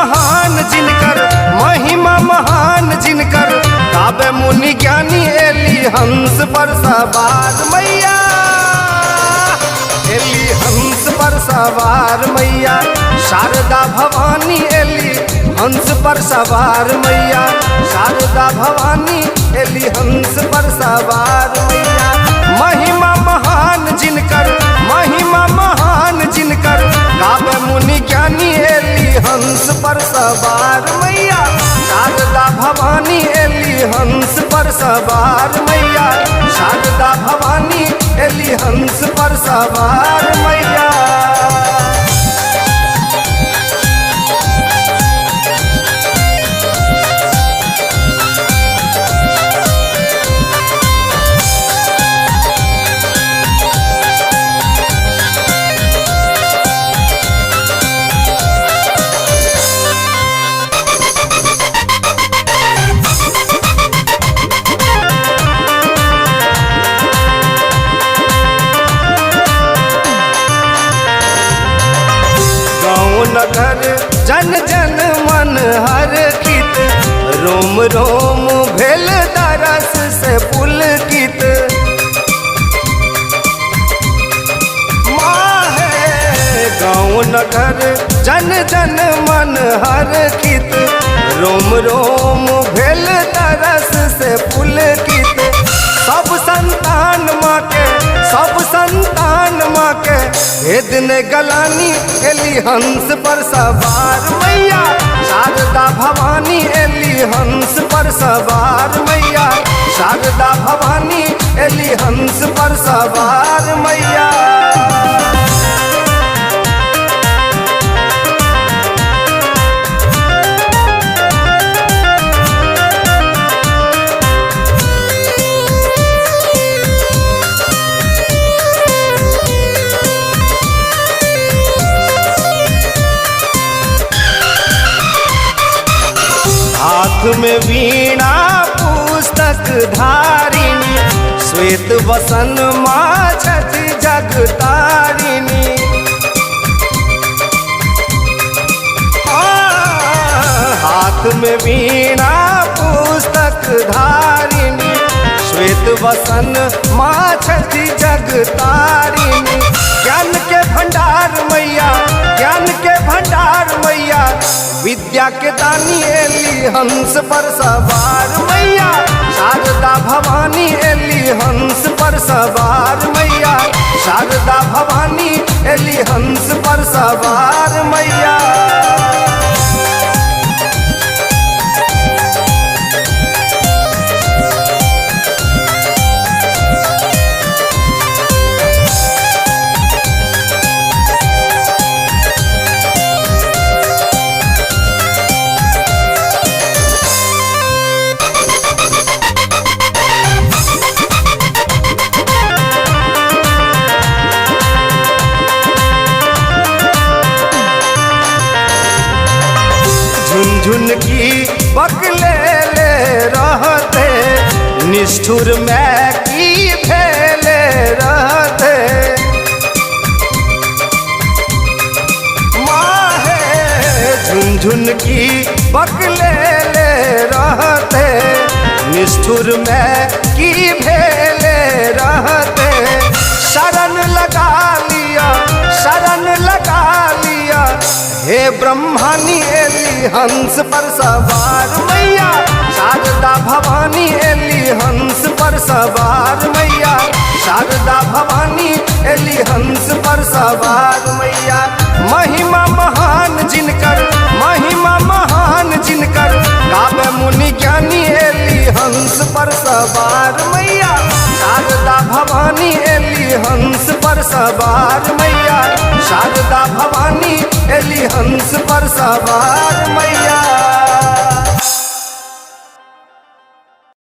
महान जिनकर, महिमा महान जिनकर, गावे मुनि ज्ञानी एली हंस पर सवार मैया, एली हंस पर सवार मैया। शारदा भवानी एली हंस पर सवार मैया, शारदा भवानी एली हंस पर सवार मैया। महिमा महान जिनकर, महिमा महान जिनकर, गावे मुनि ज्ञानी एली हंस पर सवार मैया, शारदा भवानी एली हंस पर सवार मैया, शारदा भवानी एली हंस पर सवार मैया। नगर जन जन मन हर कित, रोम रोम भेल दरस से पुलकित। माहे गाँव नगर जन जन मन हर कित, रोम रोम भेल दरस से पुलकित। सब संतान माँ के, सब संतान माँ के, भेद ने गलानी एली हंस पर सवार मैया, शारदा भवानी एली हंस पर सवार मैया, शारदा भवानी एली हंस पर सवार मैया। हाथ में वीणा पुस्तक धारिणी, श्वेत वसन माँ छठी जगतारिणी। हाथ में वीणा पुस्तक धारिणी, श्वेत वसन माँ छठी जगतारिणी। ज्ञान के भंडार मैया, ज्ञान के भंडार मैया, विद्या के दानी एली हंस पर सवार मैया, शारदा भवानी एली हंस पर सवार मैया, शारदा भवानी एली हंस पर सवार मैया। झुनझुन की बकले ले रहते, निष्ठुर में की भेले रहते। माहे झुनझुन की बकले ले रहते, निष्ठुर में की भेले रहते। शरण लगा लिया, शरण लगा लिया, हे ब्रह्मानी एली हंस पर सवार मैया, शारदा भवानी एली हंस पर सवार मैया, शारदा भवानी एली हंस पर सवार मैया। महिमा महान जिनकर, महिमा महान जिनकर, गावे मुनि ज्ञानी एली हंस पर सवार मैया, शारदा भवानी एली हंस पर सवार मैया, शारदा भवानी एली हंस पर सवार मैया।